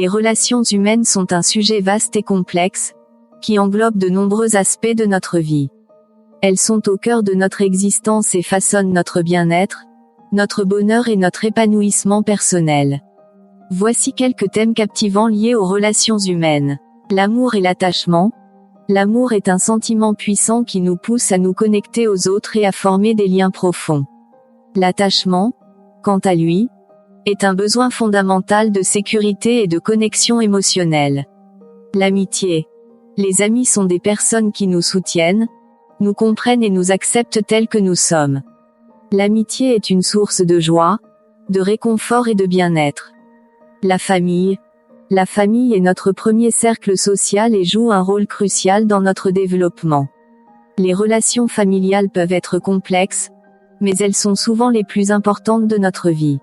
Les relations humaines sont un sujet vaste et complexe, qui englobe de nombreux aspects de notre vie. Elles sont au cœur de notre existence et façonnent notre bien-être, notre bonheur et notre épanouissement personnel. Voici quelques thèmes captivants liés aux relations humaines. L'amour et l'attachement. L'amour est un sentiment puissant qui nous pousse à nous connecter aux autres et à former des liens profonds. L'attachement, quant à lui, est un besoin fondamental de sécurité et de connexion émotionnelle. L'amitié. Les amis sont des personnes qui nous soutiennent, nous comprennent et nous acceptent tels que nous sommes. L'amitié est une source de joie, de réconfort et de bien-être. La famille. La famille est notre premier cercle social et joue un rôle crucial dans notre développement. Les relations familiales peuvent être complexes, mais elles sont souvent les plus importantes de notre vie.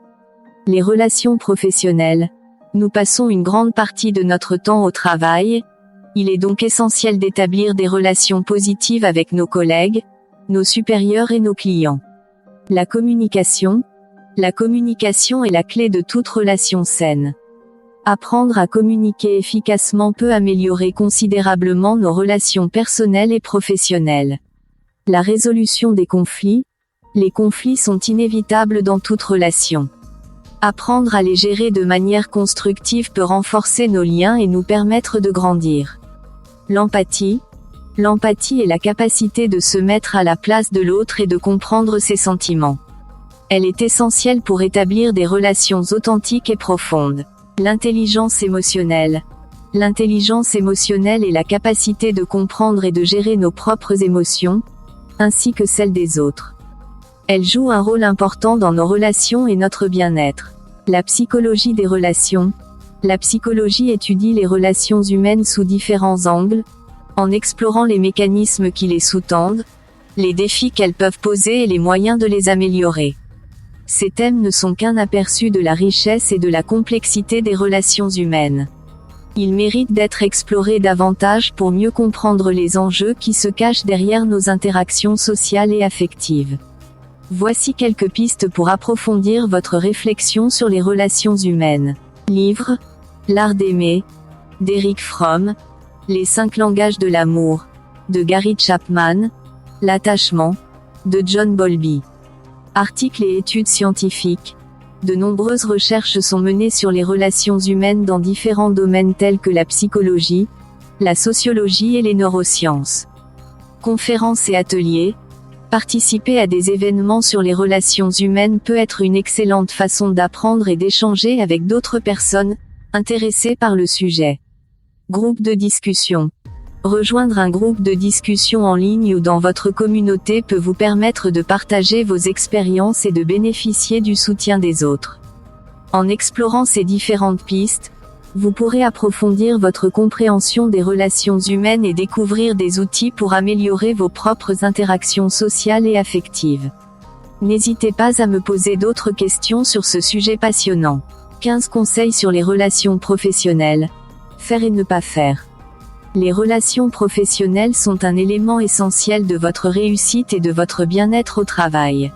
Les relations professionnelles. Nous passons une grande partie de notre temps au travail. Il est donc essentiel d'établir des relations positives avec nos collègues, nos supérieurs et nos clients. La communication. La communication est la clé de toute relation saine. Apprendre à communiquer efficacement peut améliorer considérablement nos relations personnelles et professionnelles. La résolution des conflits. Les conflits sont inévitables dans toute relation. Apprendre à les gérer de manière constructive peut renforcer nos liens et nous permettre de grandir. L'empathie. L'empathie est la capacité de se mettre à la place de l'autre et de comprendre ses sentiments. Elle est essentielle pour établir des relations authentiques et profondes. L'intelligence émotionnelle. L'intelligence émotionnelle est la capacité de comprendre et de gérer nos propres émotions, ainsi que celles des autres. Elle joue un rôle important dans nos relations et notre bien-être. La psychologie des relations. La psychologie étudie les relations humaines sous différents angles, en explorant les mécanismes qui les sous-tendent, les défis qu'elles peuvent poser et les moyens de les améliorer. Ces thèmes ne sont qu'un aperçu de la richesse et de la complexité des relations humaines. Ils méritent d'être explorés davantage pour mieux comprendre les enjeux qui se cachent derrière nos interactions sociales et affectives. Voici quelques pistes pour approfondir votre réflexion sur les relations humaines. Livre, L'art d'aimer, d'Eric Fromm, Les 5 langages de l'amour, de Gary Chapman, L'attachement, de John Bowlby. Articles et études scientifiques. De nombreuses recherches sont menées sur les relations humaines dans différents domaines tels que la psychologie, la sociologie et les neurosciences. Conférences et ateliers. Participer à des événements sur les relations humaines peut être une excellente façon d'apprendre et d'échanger avec d'autres personnes intéressées par le sujet. Groupe de discussion. Rejoindre un groupe de discussion en ligne ou dans votre communauté peut vous permettre de partager vos expériences et de bénéficier du soutien des autres. En explorant ces différentes pistes, vous pourrez approfondir votre compréhension des relations humaines et découvrir des outils pour améliorer vos propres interactions sociales et affectives. N'hésitez pas à me poser d'autres questions sur ce sujet passionnant. 15 conseils sur les relations professionnelles. Faire et ne pas faire. Les relations professionnelles sont un élément essentiel de votre réussite et de votre bien-être au travail.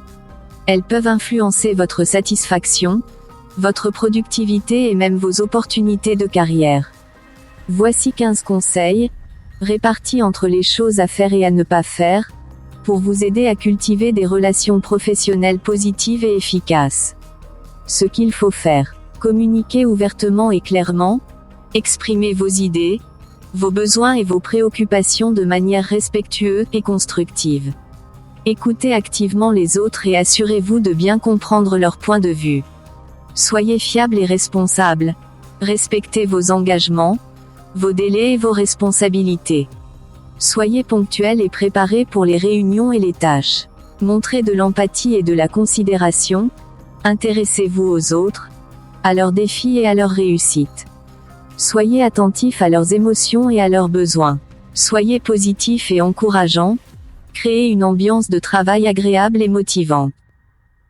Elles peuvent influencer votre satisfaction, votre productivité et même vos opportunités de carrière. Voici 15 conseils, répartis entre les choses à faire et à ne pas faire, pour vous aider à cultiver des relations professionnelles positives et efficaces. Ce qu'il faut faire. Communiquer ouvertement et clairement. Exprimez vos idées, vos besoins et vos préoccupations de manière respectueuse et constructive. Écoutez activement les autres et assurez-vous de bien comprendre leur point de vue. Soyez fiable et responsable. Respectez vos engagements, vos délais et vos responsabilités. Soyez ponctuel et préparé pour les réunions et les tâches. Montrez de l'empathie et de la considération. Intéressez-vous aux autres, à leurs défis et à leurs réussites. Soyez attentif à leurs émotions et à leurs besoins. Soyez positif et encourageant. Créez une ambiance de travail agréable et motivante.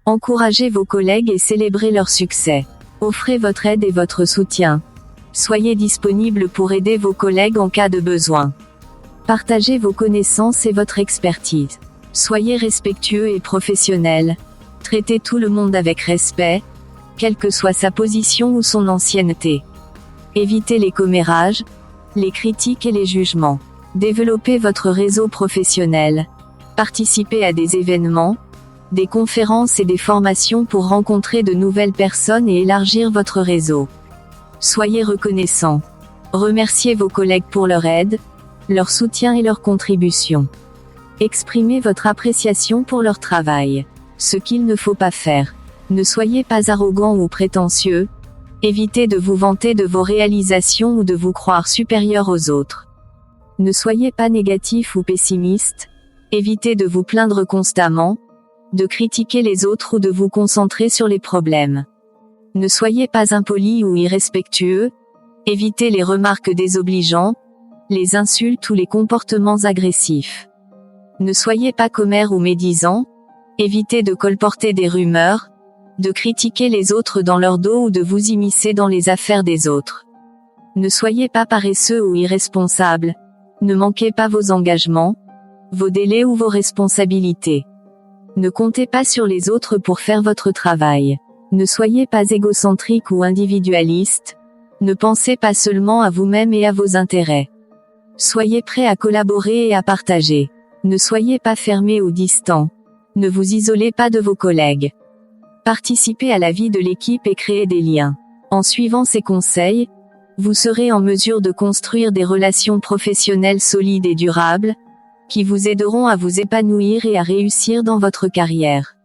Encouragez vos collègues et célébrez leur succès. Offrez votre aide et votre soutien. Soyez disponible pour aider vos collègues en cas de besoin. Partagez vos connaissances et votre expertise. Soyez respectueux et professionnel. Traitez tout le monde avec respect, quelle que soit sa position ou son ancienneté. Évitez les commérages, les critiques et les jugements. Développez votre réseau professionnel. Participez à des événements, des conférences et des formations pour rencontrer de nouvelles personnes et élargir votre réseau. Soyez reconnaissant. Remerciez vos collègues pour leur aide, leur soutien et leur contribution. Exprimez votre appréciation pour leur travail. Ce qu'il ne faut pas faire. Ne soyez pas arrogant ou prétentieux. Évitez de vous vanter de vos réalisations ou de vous croire supérieur aux autres. Ne soyez pas négatif ou pessimiste. Évitez de vous plaindre constamment, de critiquer les autres ou de vous concentrer sur les problèmes. Ne soyez pas impoli ou irrespectueux. Évitez les remarques désobligeantes, les insultes ou les comportements agressifs. Ne soyez pas commère ou médisant. Évitez de colporter des rumeurs, de critiquer les autres dans leur dos ou de vous immiscer dans les affaires des autres. Ne soyez pas paresseux ou irresponsable. Ne manquez pas vos engagements, vos délais ou vos responsabilités. Ne comptez pas sur les autres pour faire votre travail. Ne soyez pas égocentrique ou individualiste. Ne pensez pas seulement à vous-même et à vos intérêts. Soyez prêt à collaborer et à partager. Ne soyez pas fermé ou distant. Ne vous isolez pas de vos collègues. Participez à la vie de l'équipe et créez des liens. En suivant ces conseils, vous serez en mesure de construire des relations professionnelles solides et durables, qui vous aideront à vous épanouir et à réussir dans votre carrière.